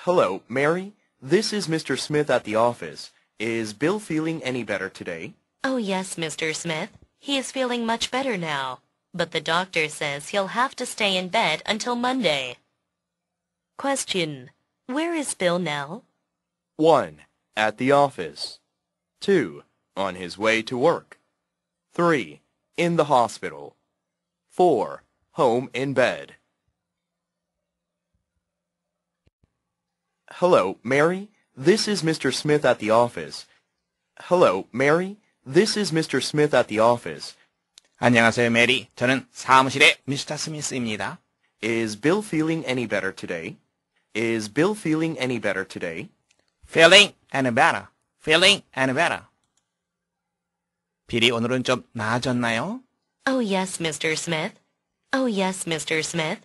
Hello, Mary. This is Mr. Smith at the office. Is Bill feeling any better today? Oh, yes, Mr. Smith. He is feeling much better now. But the doctor says he'll have to stay in bed until Monday. Question. Where is Bill now? 1. At the office. 2. On his way to work. 3. In the hospital. 4. Home in bed. Hello, Mary. This is Mr. Smith at the office. Hello, Mary. This is Mr. Smith at the office. 안녕하세요, 메리. 저는 사무실의 미스터 스미스입니다. Is Bill feeling any better today? Is Bill feeling any better today? Feeling and better. Feeling and better. 빌이 오늘은 좀 나아졌나요? Oh, yes, Mr. Smith. Oh, yes, Mr. Smith.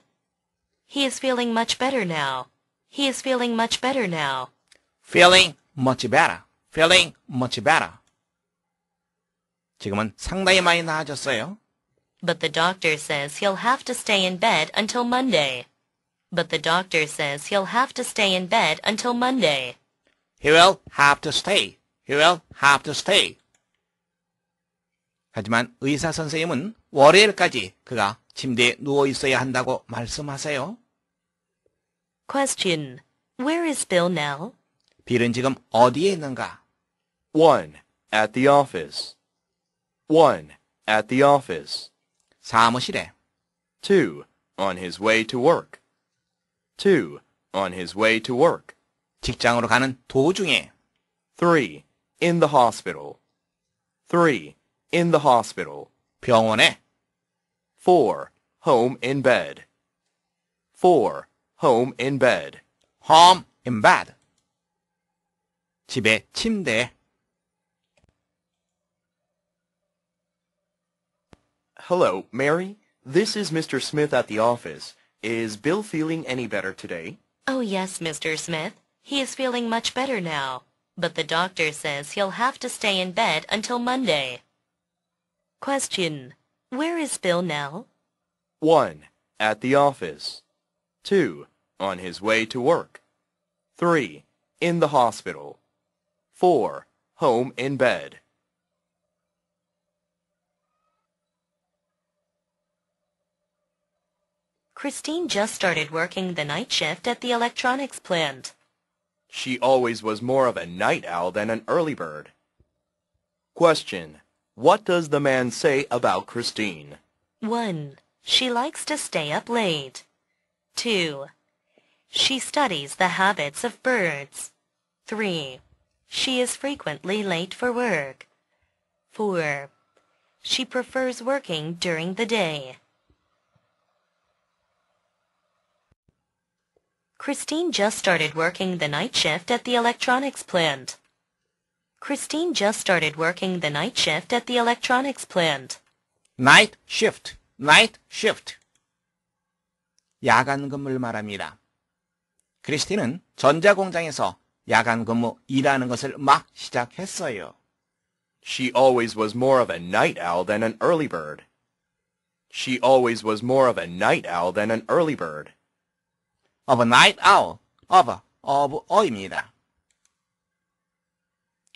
He is feeling much better now. He is feeling much better now. Feeling much better. Feeling much better. 지금은 상당히 많이 나아졌어요. But the doctor says he'll have to stay in bed until Monday. But the doctor says he'll have to stay in bed until Monday. He will have to stay. He will have to stay. 하지만 의사 선생님은 월요일까지 그가 침대에 누워 있어야 한다고 말씀하세요. Question. Where is Bill now? 빌은 지금 어디에 있는가? 1. At the office. 1. At the office. 사무실에. 2. On his way to work. 2. On his way to work. 직장으로 가는 도중에. 3. In the hospital. 3. In the hospital. 병원에. 4. Home in bed. 4. Home in bed. Home in bed. 집에 침대에. Hello, Mary. This is Mr. Smith at the office. Is Bill feeling any better today? Oh, yes, Mr. Smith. He is feeling much better now. But the doctor says he'll have to stay in bed until Monday. Question. Where is Bill now? 1. At the office. 2. On his way to work. 3. In the hospital. 4. Home in bed. Christine just started working the night shift at the electronics plant. She always was more of a night owl than an early bird. Question. What does the man say about Christine? 1. She likes to stay up late. 2. She studies the habits of birds. 3. She is frequently late for work. 4. She prefers working during the day. Christine just started working the night shift at the electronics plant. Christine just started working the night shift at the electronics plant. Night shift. Night shift. 야간 근무를 말합니다. 크리스틴은 전자공장에서 야간 근무 일하는 것을 막 시작했어요. She always was more of a night owl than an early bird. She always was more of a night owl than an early bird. of a night owl. of 어입니다.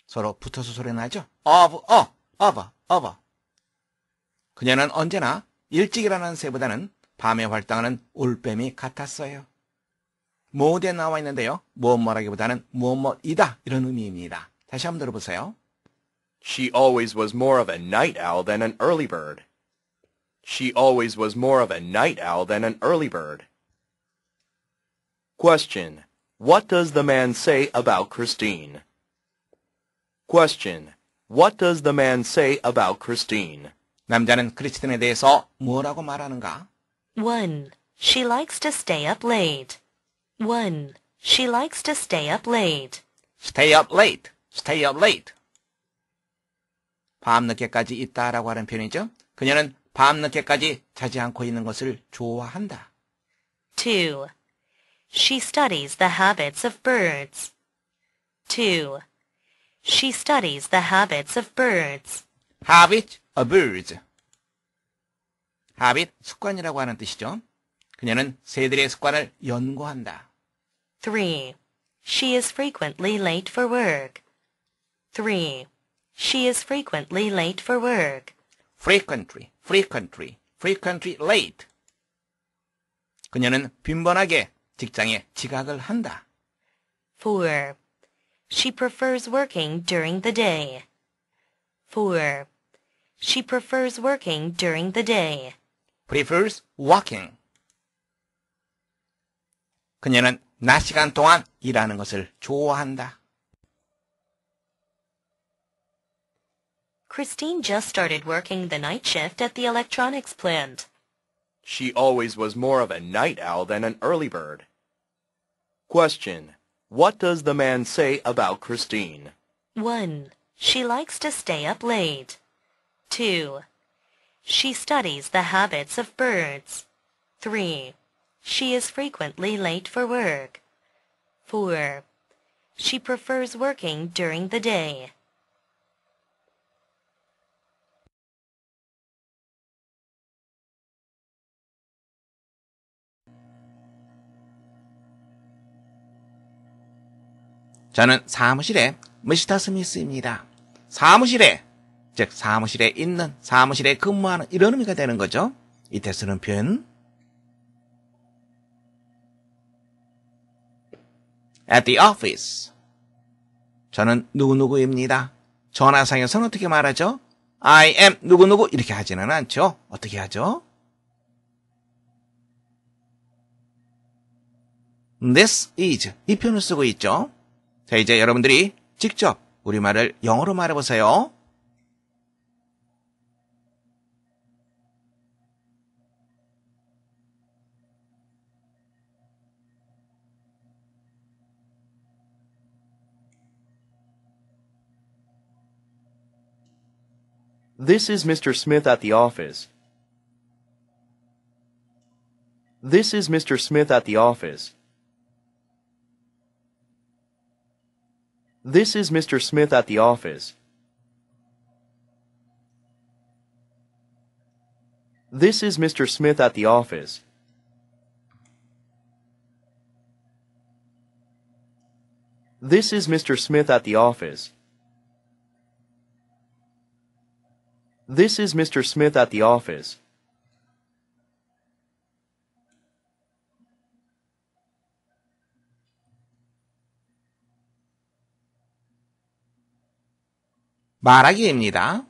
서로 붙어서 소리 나죠? of. 그녀는 언제나 일찍 일어나는 새보다는 밤에 활동하는 올빼미 같았어요. 뭐에 나와 있는데요. 뭐라기보다는 뭐이다 이런 의미입니다. 다시 한번 들어보세요. She always was more of a night owl than an early bird. She always was more of a night owl than an early bird. Question. What does the man say about Christine? Question. What does the man say about Christine? 남자는 크리스틴에 대해서 뭐라고 말하는가? 1. She likes to stay up late. 1. She likes to stay up late. Stay up late. Stay up late. 밤늦게까지 있다라고 하는 표현이죠. 그녀는 밤늦게까지 자지 않고 있는 것을 좋아한다. 2. She studies the habits of birds. 2. She studies the habits of birds. Habit of birds. habit, 습관이라고 하는 뜻이죠. 그녀는 새들의 습관을 연구한다. 3. She is frequently late for work. 3. She is frequently late for work. frequently late. 그녀는 빈번하게 직장에 지각을 한다. 4. She prefers working during the day. 4. She prefers working during the day. prefers working. 그녀는 낮 시간 동안 일하는 것을 좋아한다. Christine just started working the night shift at the electronics plant. She always was more of a night owl than an early bird. Question. What does the man say about Christine? 1. She likes to stay up late. 2. She studies the habits of birds. 3. She is frequently late for work. 4. She prefers working during the day. 저는 사무실에 미스터 스미스입니다. 사무실에, 즉 사무실에 있는, 사무실에 근무하는 이런 의미가 되는 거죠. 이때 쓰는 표현 at the office. 저는 누구누구입니다. 전화상에서는 어떻게 말하죠? I am 누구누구 이렇게 하지는 않죠. 어떻게 하죠? This is 이 표현을 쓰고 있죠. 자, 이제 여러분들이 직접 우리말을 영어로 말해보세요. This is Mr. Smith at the office. This is Mr. Smith at the office. This is Mr. Smith at the office. This is Mr. Smith at the office. This is Mr. Smith at the office. This is Mr. Smith at the office. 말하기입니다.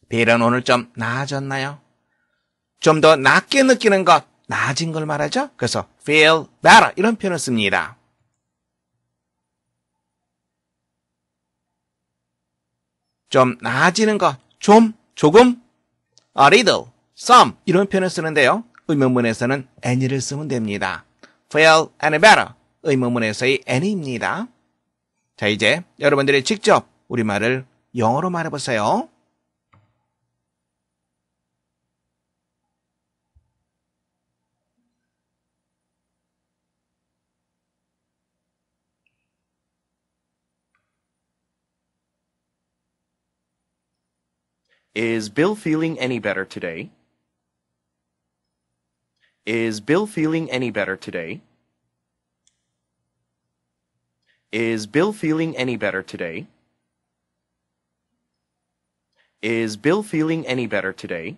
빌은 오늘 좀 나아졌나요? 좀 더 낫게 느끼는 것, 나아진 걸 말하죠. 그래서 feel better 이런 표현을 씁니다. 좀 나아지는 것, 좀, 조금, a little, some 이런 표현을 쓰는데요. 의문문에서는 any를 쓰면 됩니다. feel any better 의문문에서의 any입니다. 자, 이제 여러분들이 직접 우리말을 영어로 말해보세요. Is Bill feeling any better today? Is Bill feeling any better today? Is Bill feeling any better today? Is Bill feeling any better today?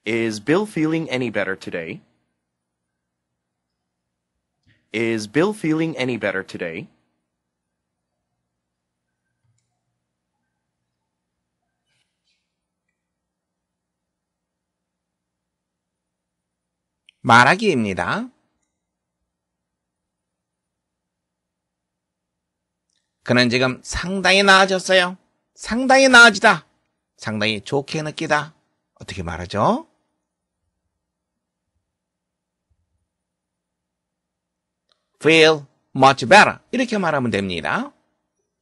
Is Bill feeling any better today? Is Bill feeling any better today? 말하기입니다. 그는 지금 상당히 나아졌어요. 상당히 나아지다. 상당히 좋게 느끼다. 어떻게 말하죠? feel much better. 이렇게 말하면 됩니다.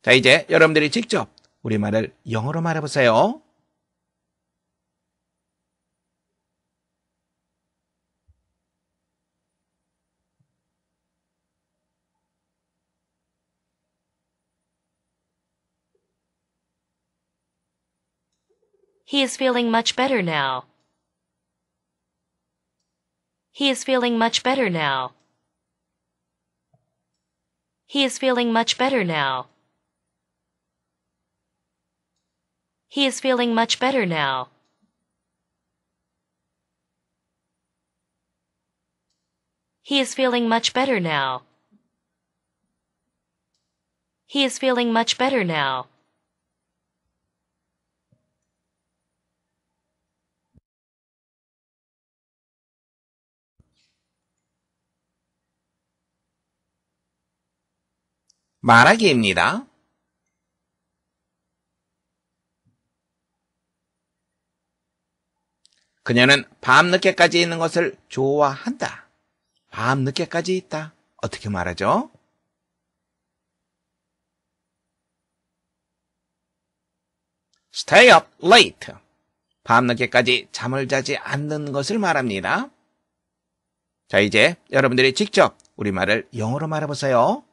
자, 이제 여러분들이 직접 우리말을 영어로 말해보세요. He is feeling much better now. He is feeling much better now. He is feeling much better now. He is feeling much better now. He is feeling much better now. He is feeling much better now. 말하기입니다. 그녀는 밤늦게까지 있는 것을 좋아한다. 밤늦게까지 있다. 어떻게 말하죠? Stay up late. 밤늦게까지 잠을 자지 않는 것을 말합니다. 자, 이제 여러분들이 직접 우리말을 영어로 말해보세요.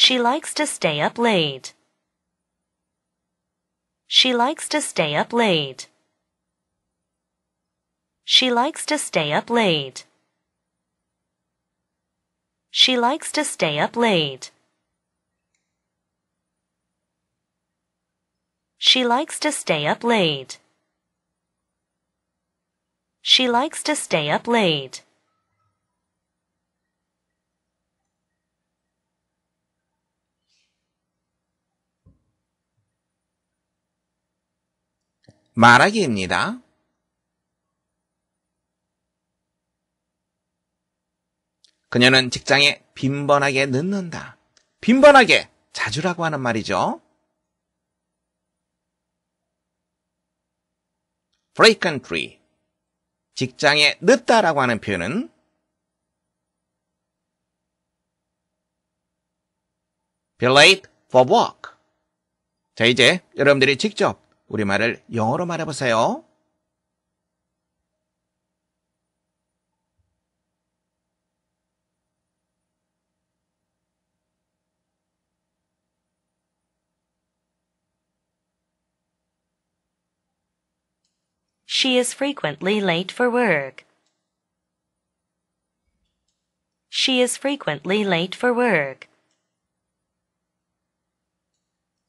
She likes to stay up late. She likes to stay up late. She likes to stay up late. She likes to stay up late. She likes to stay up late. She likes to stay up late. 말하기입니다. 그녀는 직장에 빈번하게 늦는다. 빈번하게, 자주라고 하는 말이죠. frequently, 직장에 늦다라고 하는 표현은 be late for work. 자, 이제 여러분들이 직접 우리말을 영어로 말해보세요. She is frequently late for work. She is frequently late for work.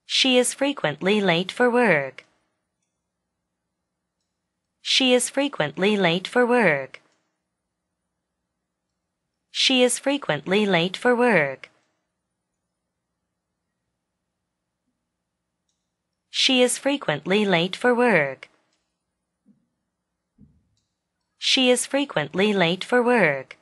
She is frequently late for work. She is frequently late for work. She is frequently late for work. She is frequently late for work. She is frequently late for work.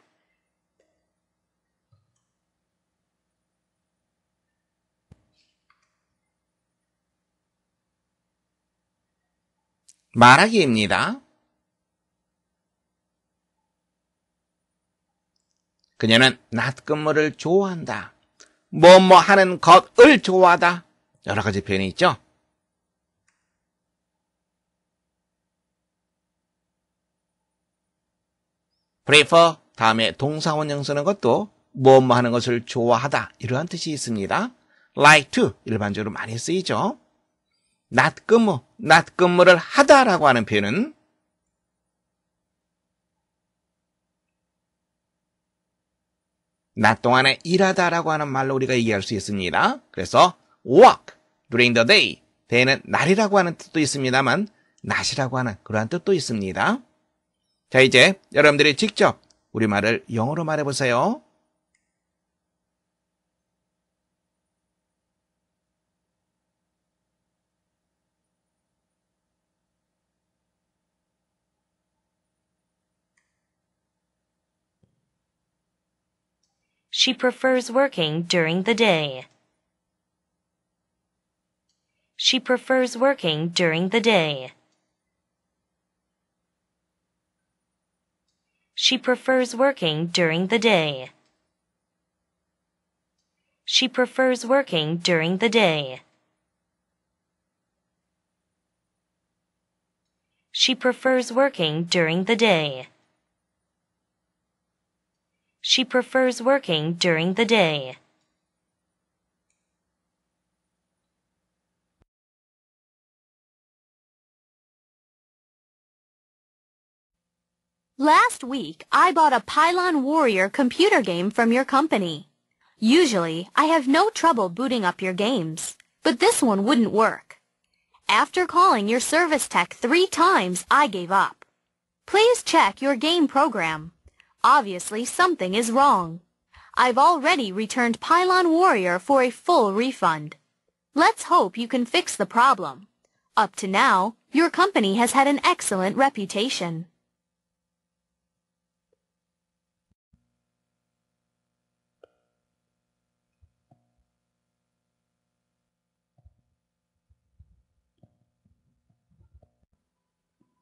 말하기입니다. 그녀는 낮 근무를 좋아한다. 뭐뭐 하는 것을 좋아하다. 여러 가지 표현이 있죠. prefer 다음에 동사원형 쓰는 것도 뭐뭐 하는 것을 좋아하다 이러한 뜻이 있습니다. like to 일반적으로 많이 쓰이죠. 낮 근무를 하다라고 하는 표현은 낮 동안에 일하다라고 하는 말로 우리가 얘기할 수 있습니다. 그래서 work during the day, day는 날이라고 하는 뜻도 있습니다만 낮이라고 하는 그러한 뜻도 있습니다. 자, 이제 여러분들이 직접 우리말을 영어로 말해보세요. She prefers working during the day. She prefers working during the day. She prefers working during the day. She prefers working during the day. She prefers working during the day. She prefers working during the day. Last week, I bought a Pylon Warrior computer game from your company. Usually, I have no trouble booting up your games, but this one wouldn't work. After calling your service tech 3 times, I gave up. Please check your game program. Obviously, something is wrong. I've already returned Pylon Warrior for a full refund. Let's hope you can fix the problem. Up to now, your company has had an excellent reputation.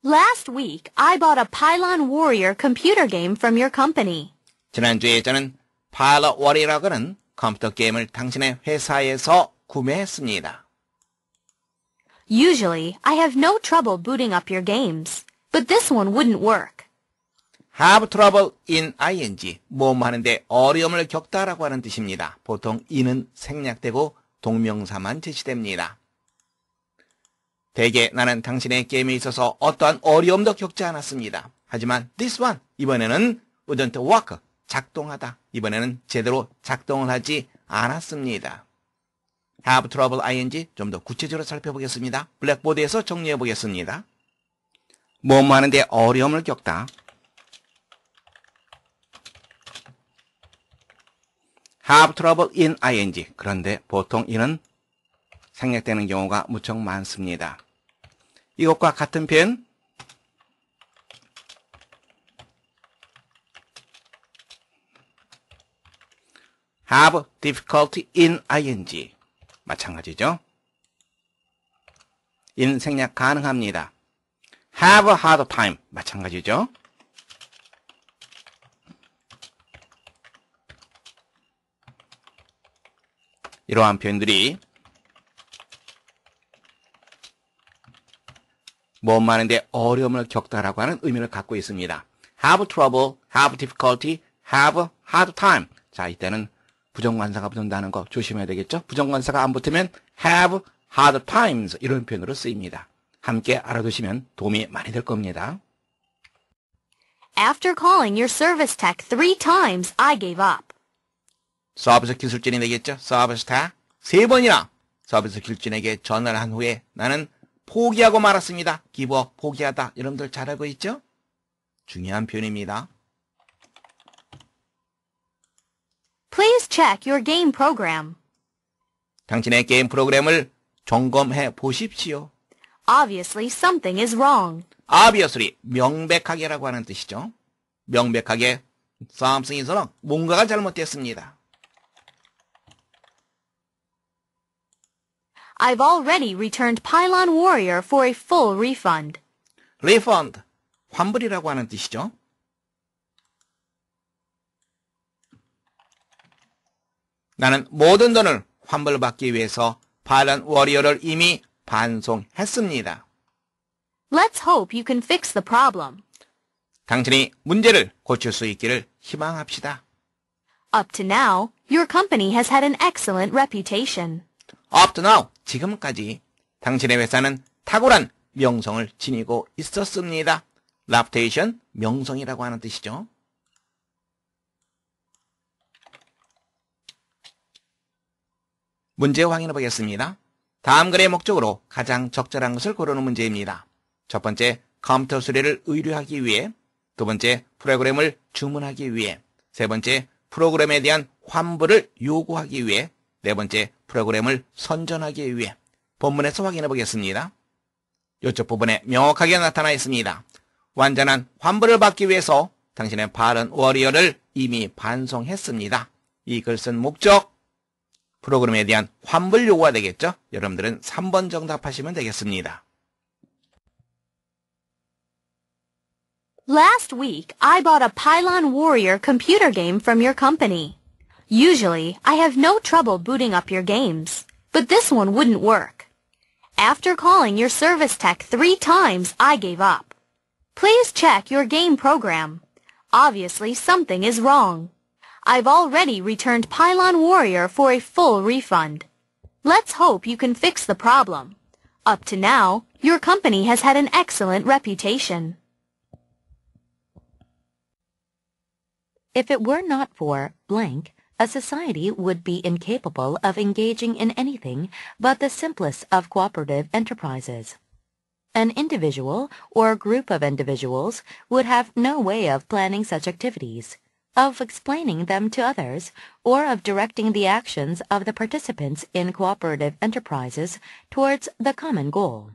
Last week, I bought a Pylon Warrior computer game from your company. 지난주에 저는 파일럿 워리어라고 하는 컴퓨터 게임을 당신의 회사에서 구매했습니다. Usually, I have no trouble booting up your games, but this one wouldn't work. have trouble in ing, 뭐뭐 하는데 어려움을 겪다라고 하는 뜻입니다. 보통 in은 생략되고 동명사만 제시됩니다. 대개 나는 당신의 게임에 있어서 어떠한 어려움도 겪지 않았습니다. 하지만 this one, 이번에는 wouldn't work, 작동하다. 이번에는 제대로 작동을 하지 않았습니다. have trouble ing 좀 더 구체적으로 살펴보겠습니다. 블랙보드에서 정리해 보겠습니다. 뭐뭐 하는데 어려움을 겪다. have trouble in ing. 그런데 보통 이는 생략되는 경우가 무척 많습니다. 이것과 같은 표현 have difficulty in ing 마찬가지죠. in 생략 가능합니다. have a hard time 마찬가지죠. 이러한 표현들이 뭐 많은데 어려움을 겪다라고 하는 의미를 갖고 있습니다. have trouble, have difficulty, have hard time. 자, 이때는 부정관사가 붙는다는 거 조심해야 되겠죠? 부정관사가 안 붙으면 have hard times 이런 표현으로 쓰입니다. 함께 알아두시면 도움이 많이 될 겁니다. After calling your service tech 3 times, I gave up. 서비스 기술진이 되겠죠? 서비스 다 3번이나 서비스 기술진에게 전화를 한 후에 나는 포기하고 말았습니다. give up, 포기하다. 여러분들 잘 알고 있죠? 중요한 표현입니다. Please check your game program. 당신의 게임 프로그램을 점검해 보십시오. Obviously, something is wrong. obviously, 명백하게라고 하는 뜻이죠. 명백하게 something is wrong, 뭔가가 잘못됐습니다. I've already returned Pylon Warrior for a full refund. refund, 환불이라고 하는 뜻이죠. 나는 모든 돈을 환불받기 위해서 파일럿 워리어를 이미 반송했습니다. Let's hope you can fix the problem. 당신이 문제를 고칠 수 있기를 희망합시다. Up to now, your company has had an excellent reputation. Up to now, 지금까지 당신의 회사는 탁월한 명성을 지니고 있었습니다. reputation, 명성이라고 하는 뜻이죠. 문제 확인해 보겠습니다. 다음 글의 목적으로 가장 적절한 것을 고르는 문제입니다. 첫 번째, 컴퓨터 수리를 의뢰하기 위해, 두 번째, 프로그램을 주문하기 위해, 세 번째, 프로그램에 대한 환불을 요구하기 위해, 네 번째, 프로그램을 선전하기 위해. 본문에서 확인해 보겠습니다. 이쪽 부분에 명확하게 나타나 있습니다. 완전한 환불을 받기 위해서 당신의 파일럿 워리어를 이미 반송했습니다. 이 글 쓴 목적, 프로그램에 대한 환불 요구가 되겠죠? 여러분들은 3번 정답하시면 되겠습니다. Last week, I bought a Pylon Warrior computer game from your company. Usually, I have no trouble booting up your games, but this one wouldn't work. After calling your service tech 3 times, I gave up. Please check your game program. Obviously, something is wrong. I've already returned Pylon Warrior for a full refund. Let's hope you can fix the problem. Up to now, your company has had an excellent reputation. If it were not for blank, a society would be incapable of engaging in anything but the simplest of cooperative enterprises. An individual or a group of individuals would have no way of planning such activities, of explaining them to others, or of directing the actions of the participants in cooperative enterprises towards the common goal.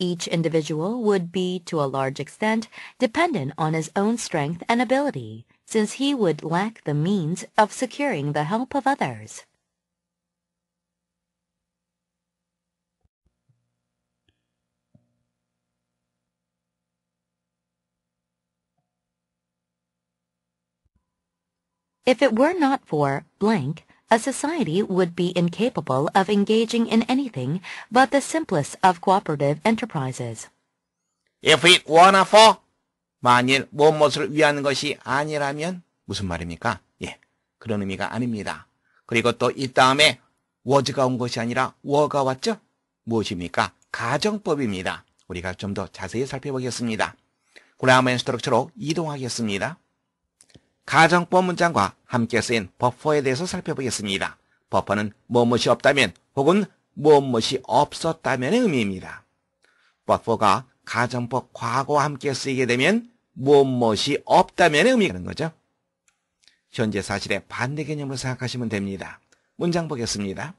Each individual would be, to a large extent, dependent on his own strength and ability, since he would lack the means of securing the help of others. If it were not for blank, a society would be incapable of engaging in anything but the simplest of cooperative enterprises. If it were not for, 만일 무엇을 위한 것이 아니라면 무슨 말입니까? 예, 그런 의미가 아닙니다. 그리고 또 이 다음에 was가 온 것이 아니라 were가 왔죠? 무엇입니까? 가정법입니다. 우리가 좀 더 자세히 살펴보겠습니다. 그라머 스트럭처로 이동하겠습니다. 가정법 문장과 함께 쓰인 버퍼에 대해서 살펴보겠습니다. 버퍼는 무엇이 없다면 혹은 무엇이 없었다면의 의미입니다. 버퍼가 가정법 과거와 함께 쓰이게 되면 무엇이 없다면의 의미가 되는 거죠. 현재 사실의 반대 개념으로 생각하시면 됩니다. 문장 보겠습니다.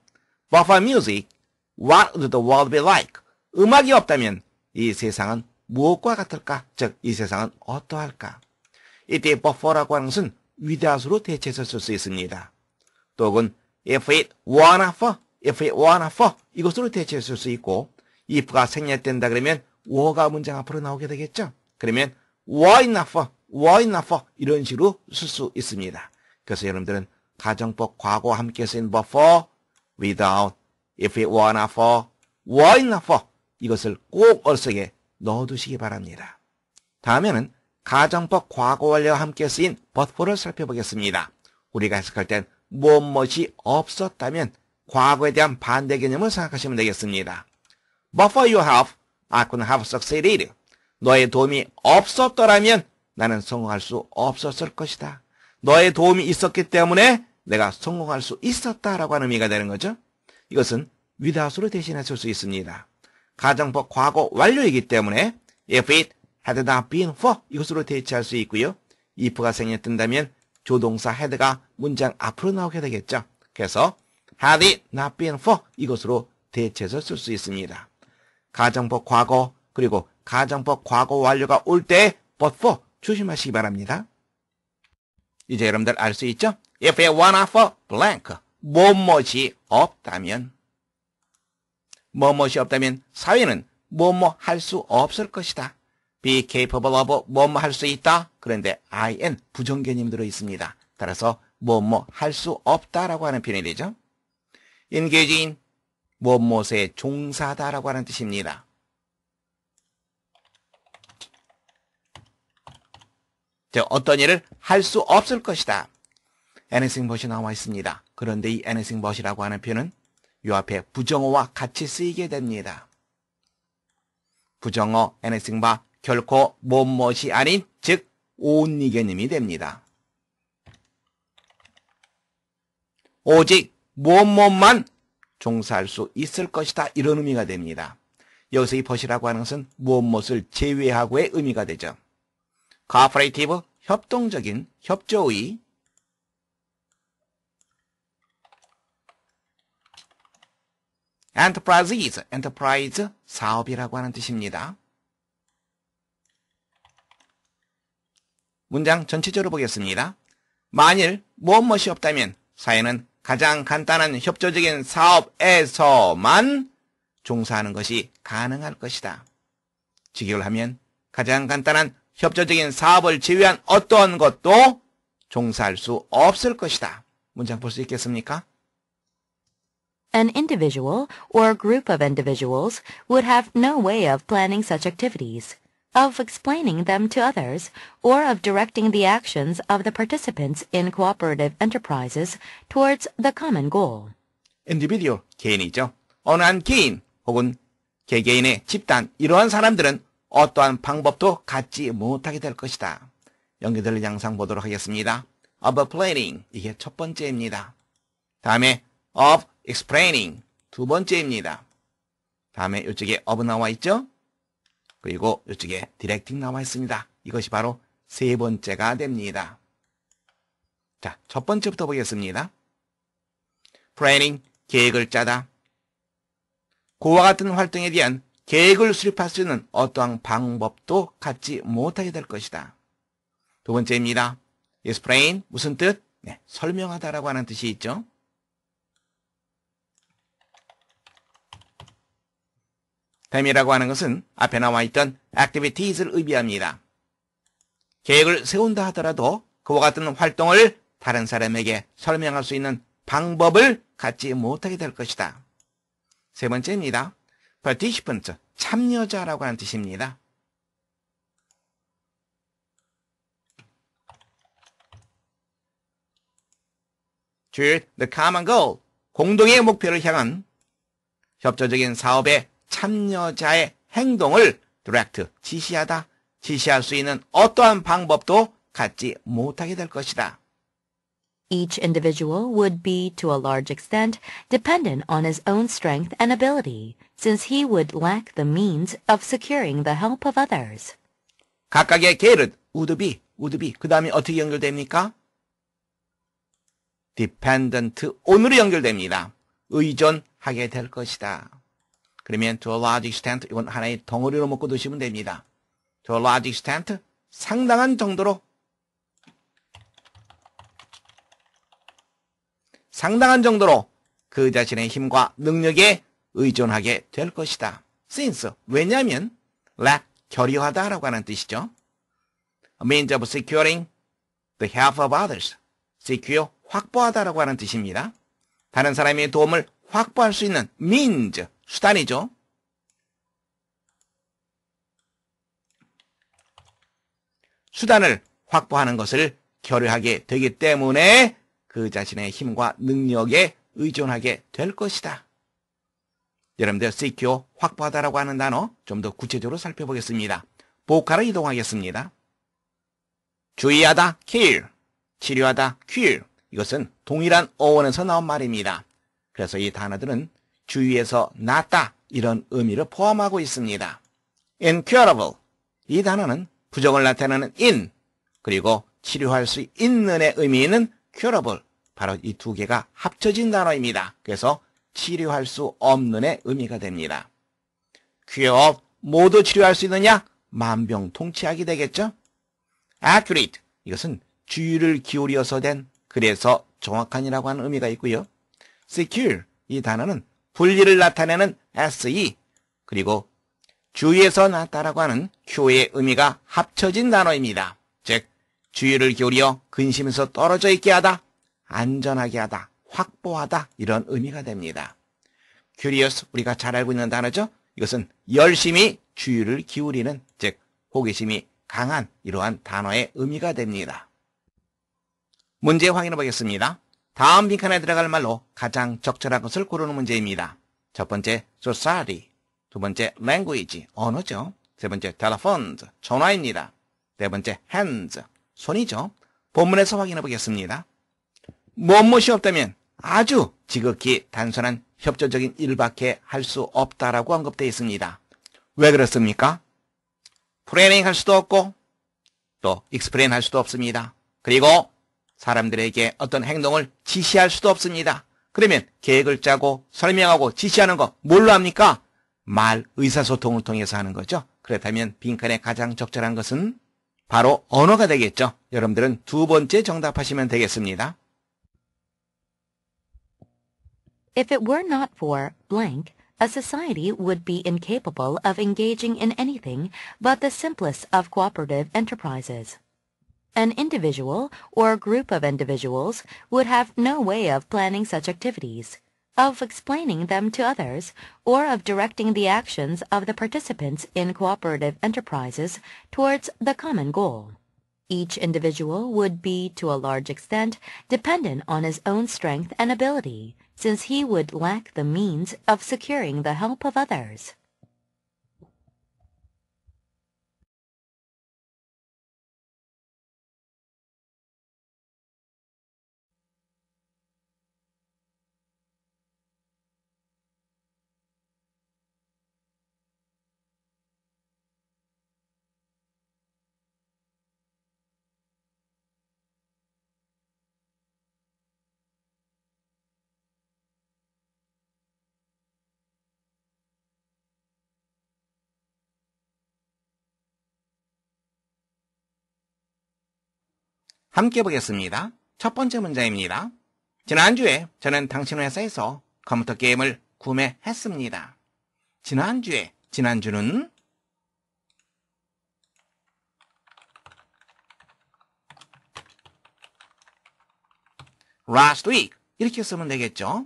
But for music, what would the world be like? 음악이 없다면 이 세상은 무엇과 같을까? 즉, 이 세상은 어떠할까? 이때 but for라고 하는 것은 without으로 대체해서 쓸 수 있습니다. 또 혹은 if it were not for, 이것으로 대체해서 쓸 수 있고 if가 생략된다 그러면 were가 문장 앞으로 나오게 되겠죠. 그러면 were it not for 이런 식으로 쓸 수 있습니다. 그래서 여러분들은 가정법 과거와 함께 쓰인 but for, without, if it were not for, were it not for 이것을 꼭 얼속에 넣어두시기 바랍니다. 다음에는 가정법 과거 완료와 함께 쓰인 but for를 살펴보겠습니다. 우리가 해석할 땐 무엇이 없었다면 과거에 대한 반대 개념을 생각하시면 되겠습니다. But for your help, I couldn't have succeeded. 너의 도움이 없었더라면 나는 성공할 수 없었을 것이다. 너의 도움이 있었기 때문에 내가 성공할 수 있었다라고 하는 의미가 되는 거죠. 이것은 without으로 대신해 쓸 수 있습니다. 가정법 과거 완료이기 때문에 if it had not been for 이것으로 대체할 수 있고요. if가 생략된다면 조동사 had가 문장 앞으로 나오게 되겠죠. 그래서 had it not been for 이것으로 대체해서 쓸 수 있습니다. 가정법 과거 그리고 가정법 과거 완료가 올 때 but for 조심하시기 바랍니다. 이제 여러분들 알 수 있죠? If it were not for blank 무엇이 없다면 무엇이 없다면 사회는 무엇 할 수 없을 것이다. be capable of 뭐뭐 할 수 있다. 그런데 in 부정 개념이 들어 있습니다. 따라서 뭐뭐 할 수 없다라고 하는 표현이 되죠. engage in 무엇에 종사하다라고 하는 뜻입니다. 즉 어떤 일을 할 수 없을 것이다. anything but이 나와 있습니다. 그런데 이 anything but이라고 하는 표현은 요 앞에 부정어와 같이 쓰이게 됩니다. 부정어 anything but 결코 무엇이 아닌 즉 only 개념이 됩니다. 오직 무엇만 종사할 수 있을 것이다 이런 의미가 됩니다. 여기서 이 but이라고 하는 것은 무엇을 제외하고의 의미가 되죠. cooperative 협동적인 협조의 enterprise 사업이라고 하는 뜻입니다. 문장 전체적으로 보겠습니다. 만일 무엇이 없다면 사회는 가장 간단한 협조적인 사업에서만 종사하는 것이 가능할 것이다. 직역을 하면 가장 간단한 협조적인 사업을 제외한 어떤 것도 종사할 수 없을 것이다. 문장 볼 수 있겠습니까? An individual or a group of individuals would have no way of planning such activities. of explaining them to others, or of directing the actions of the participants in cooperative enterprises towards the common goal. individual, 개인이죠. 어느 한 개인 혹은 개개인의 집단, 이러한 사람들은 어떠한 방법도 갖지 못하게 될 것이다. 연기들 양상 보도록 하겠습니다. of planning, 이게 첫 번째입니다. 다음에 of explaining, 두 번째입니다. 다음에 이쪽에 of 나와 있죠? 그리고 이쪽에 directing 나와 있습니다. 이것이 바로 세 번째가 됩니다. 자, 첫 번째부터 보겠습니다. planning, 계획을 짜다. 그와 같은 활동에 대한 계획을 수립할 수 있는 어떠한 방법도 갖지 못하게 될 것이다. 두 번째입니다. explain, 무슨 뜻? 네, 설명하다라고 하는 뜻이 있죠. 댐이라고 하는 것은 앞에 나와 있던 activities를 의미합니다. 계획을 세운다 하더라도 그와 같은 활동을 다른 사람에게 설명할 수 있는 방법을 갖지 못하게 될 것이다. 세 번째입니다. participant, 참여자라고 하는 뜻입니다. toward the common goal, 공동의 목표를 향한 협조적인 사업에 참여자의 행동을 direct, 지시하다, 지시할 수 있는 어떠한 방법도 갖지 못하게 될 것이다. Each individual would be, to a large extent, dependent on his own strength and ability, since he would lack the means of securing the help of others. 각각의 계획은 would be, 그 다음에 어떻게 연결됩니까? dependent on으로 연결됩니다. 의존하게 될 것이다. 그러면 to a large extent, 이건 하나의 덩어리로 묶어 두시면 됩니다. to a large extent, 상당한 정도로 그 자신의 힘과 능력에 의존하게 될 것이다. since, 왜냐하면 lack, 결여하다라고 하는 뜻이죠. A means of securing the help of others. secure, 확보하다라고 하는 뜻입니다. 다른 사람의 도움을 확보할 수 있는 means, 수단이죠. 수단을 확보하는 것을 결여하게 되기 때문에 그 자신의 힘과 능력에 의존하게 될 것이다. 여러분들 secure, 확보하다라고 하는 단어 좀 더 구체적으로 살펴보겠습니다. 보카로 이동하겠습니다. 주의하다, care, 치료하다, cure. 이것은 동일한 어원에서 나온 말입니다. 그래서 이 단어들은 주위에서 낫다, 이런 의미를 포함하고 있습니다. incurable, 이 단어는 부정을 나타내는 in, 그리고 치료할 수 있는의 의미는 curable, 바로 이 두 개가 합쳐진 단어입니다. 그래서 치료할 수 없는의 의미가 됩니다. cure, 모두 치료할 수 있느냐? 만병통치약이 되겠죠? accurate, 이것은 주의를 기울여서 된, 그래서 정확한이라고 하는 의미가 있고요. secure, 이 단어는 분리를 나타내는 se, 그리고 주의에서 났다라고 하는 q의 의미가 합쳐진 단어입니다. 즉, 주의를 기울여 근심에서 떨어져 있게 하다, 안전하게 하다, 확보하다, 이런 의미가 됩니다. curious, 우리가 잘 알고 있는 단어죠. 이것은 열심히 주의를 기울이는, 즉 호기심이 강한 이러한 단어의 의미가 됩니다. 문제 확인해 보겠습니다. 다음 빈칸에 들어갈 말로 가장 적절한 것을 고르는 문제입니다. 첫 번째 society, 두 번째 language, 언어죠. 세 번째 telephones, 전화입니다. 네 번째 hands, 손이죠. 본문에서 확인해 보겠습니다. 무엇이 없다면 아주 지극히 단순한 협조적인 일밖에 할 수 없다라고 언급되어 있습니다. 왜 그렇습니까? 플래닝 할 수도 없고 또 explain 할 수도 없습니다. 그리고 사람들에게 어떤 행동을 지시할 수도 없습니다. 그러면 계획을 짜고 설명하고 지시하는 거 뭘로 합니까? 말, 의사소통을 통해서 하는 거죠. 그렇다면 빈칸에 가장 적절한 것은 바로 언어가 되겠죠. 여러분들은 두 번째 정답하시면 되겠습니다. If it were not for blank, a society would be incapable of engaging in anything but the simplest of cooperative enterprises. An individual or group of individuals would have no way of planning such activities. of explaining them to others, or of directing the actions of the participants in cooperative enterprises towards the common goal. Each individual would be, to a large extent, dependent on his own strength and ability, since he would lack the means of securing the help of others. 함께 보겠습니다. 첫 번째 문제입니다. 지난주에 저는 당신 회사에서 컴퓨터 게임을 구매했습니다. 지난주에, 지난주는 last week 이렇게 쓰면 되겠죠.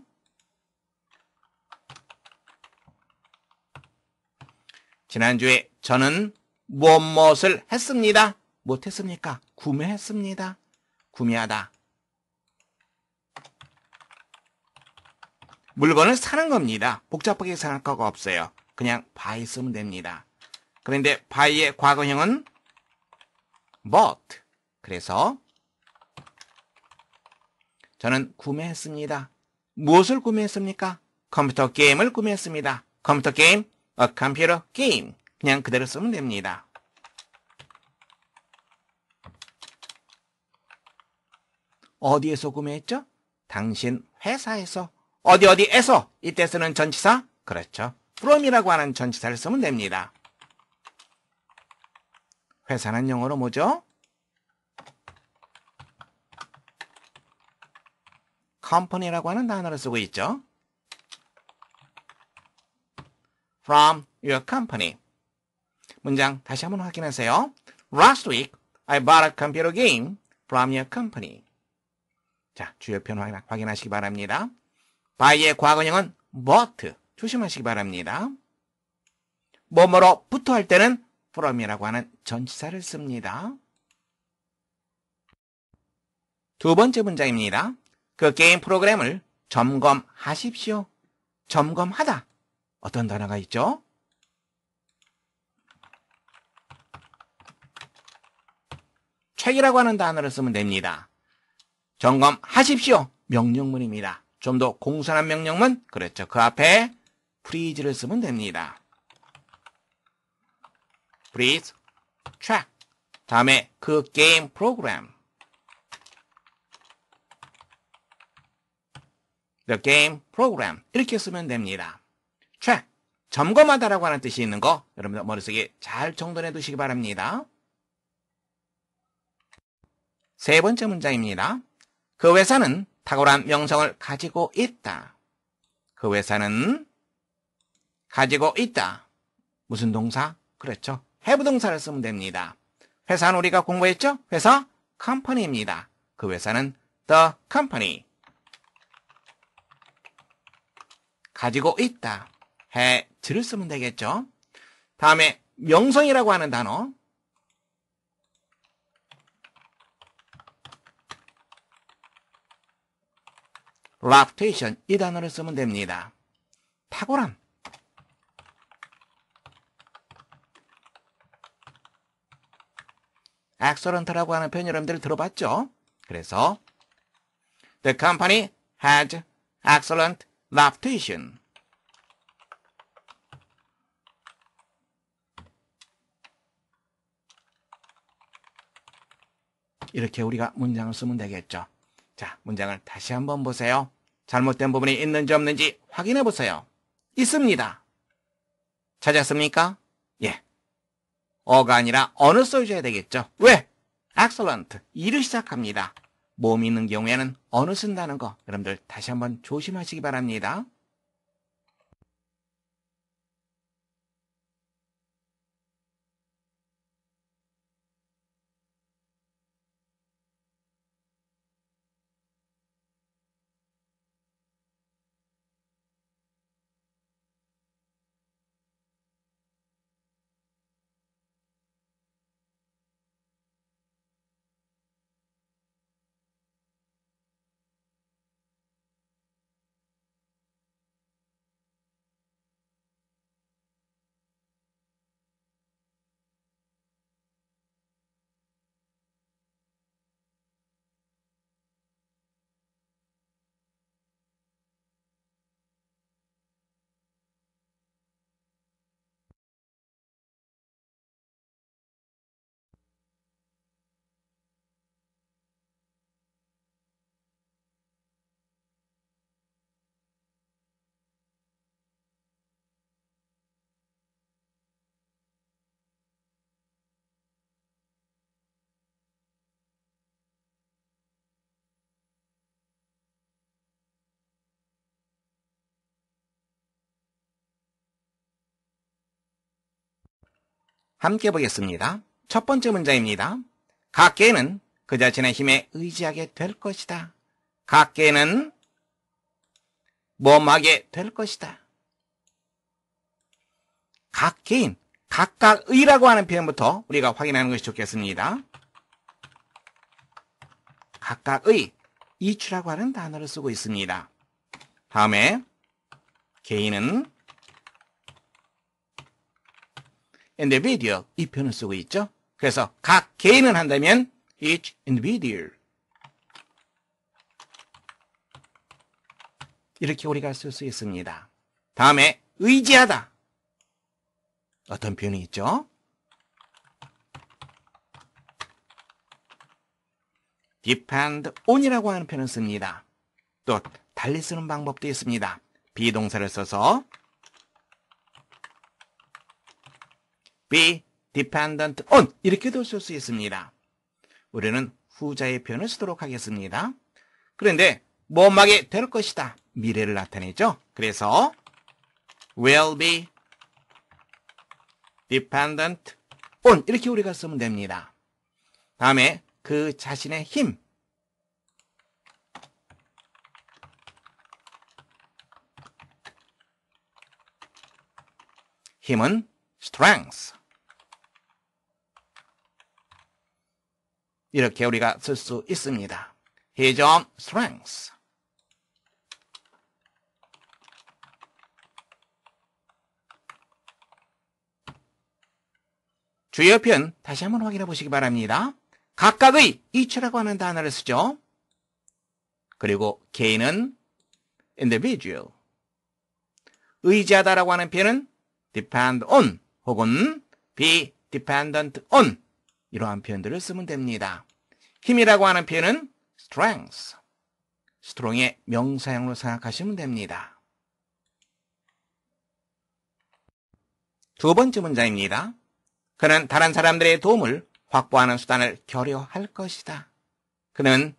지난주에 저는 무엇을 했습니다. 못했습니까? 구매했습니다. 구매하다. 물건을 사는 겁니다. 복잡하게 생각할 거가 없어요. 그냥 buy 쓰면 됩니다. 그런데 buy의 과거형은 bought. 그래서 저는 구매했습니다. 무엇을 구매했습니까? 컴퓨터 게임을 구매했습니다. 컴퓨터 게임, a computer game. 그냥 그대로 쓰면 됩니다. 어디에서 구매했죠? 당신 회사에서. 어디에서? 이때 쓰는 전치사? 그렇죠. from이라고 하는 전치사를 쓰면 됩니다. 회사는 영어로 뭐죠? company라고 하는 단어를 쓰고 있죠. from your company. 문장 다시 한번 확인하세요. Last week, I bought a computer game from your company. 자, 주요 표현 확인하시기 바랍니다. buy의 과거형은 bought. 조심하시기 바랍니다. 뭐뭐로부터 할 때는 from이라고 하는 전치사를 씁니다. 두 번째 문장입니다. 그 게임 프로그램을 점검하십시오. 점검하다. 어떤 단어가 있죠? check이라고 하는 단어를 쓰면 됩니다. 점검하십시오. 명령문입니다. 좀 더 공손한 명령문? 그렇죠. 그 앞에 please를 쓰면 됩니다. Please check. 다음에 그 게임 프로그램. The game program. 이렇게 쓰면 됩니다. check. 점검하다라고 하는 뜻이 있는 거 여러분들 머릿속에 잘 정돈해 두시기 바랍니다. 세 번째 문장입니다. 그 회사는 탁월한 명성을 가지고 있다. 그 회사는 가지고 있다. 무슨 동사? 그렇죠. have 동사를 쓰면 됩니다. 회사는 우리가 공부했죠? 회사 company입니다. 그 회사는 the company. 가지고 있다. has를 쓰면 되겠죠. 다음에 명성이라고 하는 단어. reputation 이 단어를 쓰면 됩니다. 탁월한. excellent라고 하는 표현 여러분들 들어봤죠? 그래서 the company had excellent reputation. 이렇게 우리가 문장을 쓰면 되겠죠. 자, 문장을 다시 한번 보세요. 잘못된 부분이 있는지 없는지 확인해 보세요. 있습니다. 찾았습니까? 예. 어가 아니라 어느 써줘야 되겠죠. 왜? excellent. 이를 시작합니다. 모음이 있는 경우에는 어느 쓴다는 거 여러분들 다시 한번 조심하시기 바랍니다. 함께 보겠습니다. 첫 번째 문장입니다. 각 개는 그 자신의 힘에 의지하게 될 것이다. 각 개는 뭐하게 될 것이다. 각 개인, 각각의라고 하는 표현부터 우리가 확인하는 것이 좋겠습니다. 각각의, each라고 하는 단어를 쓰고 있습니다. 다음에 개인은 individual, 이 표현을 쓰고 있죠. 그래서 각 개인은 한다면 each individual, 이렇게 우리가 쓸 수 있습니다. 다음에 의지하다, 어떤 표현이 있죠? depend on이라고 하는 표현을 씁니다. 또 달리 쓰는 방법도 있습니다. 비동사를 써서 be dependent on, 이렇게도 쓸 수 있습니다. 우리는 후자의 표현을 쓰도록 하겠습니다. 그런데 뭐하게 될 것이다, 미래를 나타내죠. 그래서 will be dependent on, 이렇게 우리가 쓰면 됩니다. 다음에 그 자신의 힘, 힘은 strength, 이렇게 우리가 쓸 수 있습니다. His own strength. 주요 표현 다시 한번 확인해 보시기 바랍니다. 각각의 each라고 하는 단어를 쓰죠. 그리고 개인은 individual, 의지하다라고 하는 표현은 depend on 혹은 be dependent on, 이러한 표현들을 쓰면 됩니다. 힘이라고 하는 표현은 strength, strong의 명사형으로 생각하시면 됩니다. 두 번째 문장입니다. 그는 다른 사람들의 도움을 확보하는 수단을 결여할 것이다. 그는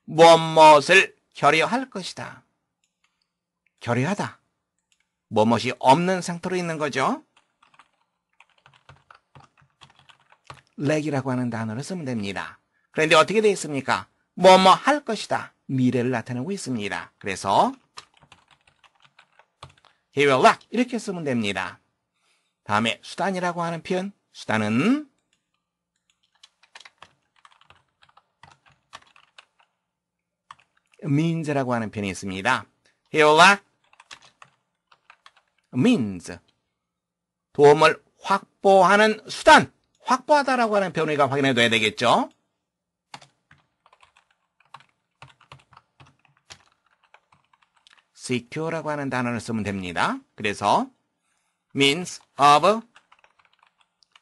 무엇을 결여할 것이다. 결여하다, 무엇이 없는 상태로 있는 거죠. lack이라고 하는 단어를 쓰면 됩니다. 그런데 어떻게 되어 있습니까? 뭐뭐 할 것이다, 미래를 나타내고 있습니다. 그래서 he will lack, 이렇게 쓰면 됩니다. 다음에 수단이라고 하는 표현, 수단은 means라고 하는 표현이 있습니다. he will lack means, 도움을 확보하는 수단, 확보하다라고 하는 표현을 우리가 확인해 둬야 되겠죠. secure라고 하는 단어를 쓰면 됩니다. 그래서 means of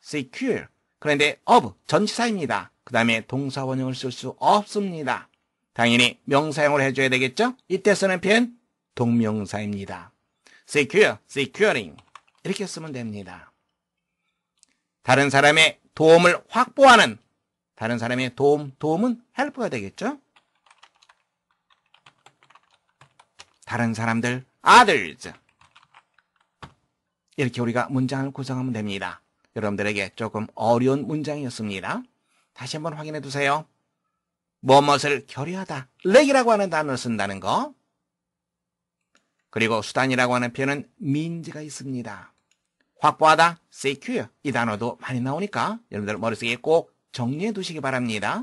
secure, 그런데 of 전치사입니다. 그 다음에 동사 원형을 쓸 수 없습니다. 당연히 명사형으로 해줘야 되겠죠. 이때 쓰는 표현 동명사입니다. secure, securing, 이렇게 쓰면 됩니다. 다른 사람의 도움을 확보하는, 다른 사람의 도움은 help가 되겠죠. 다른 사람들, others, 이렇게 우리가 문장을 구성하면 됩니다. 여러분들에게 조금 어려운 문장이었습니다. 다시 한번 확인해 두세요. 무엇을 결여하다, lack이라고 하는 단어를 쓴다는 거, 그리고 수단이라고 하는 표현은 means가 있습니다. 확보하다, secure, 이 단어도 많이 나오니까 여러분들 머릿속에 꼭 정리해 두시기 바랍니다.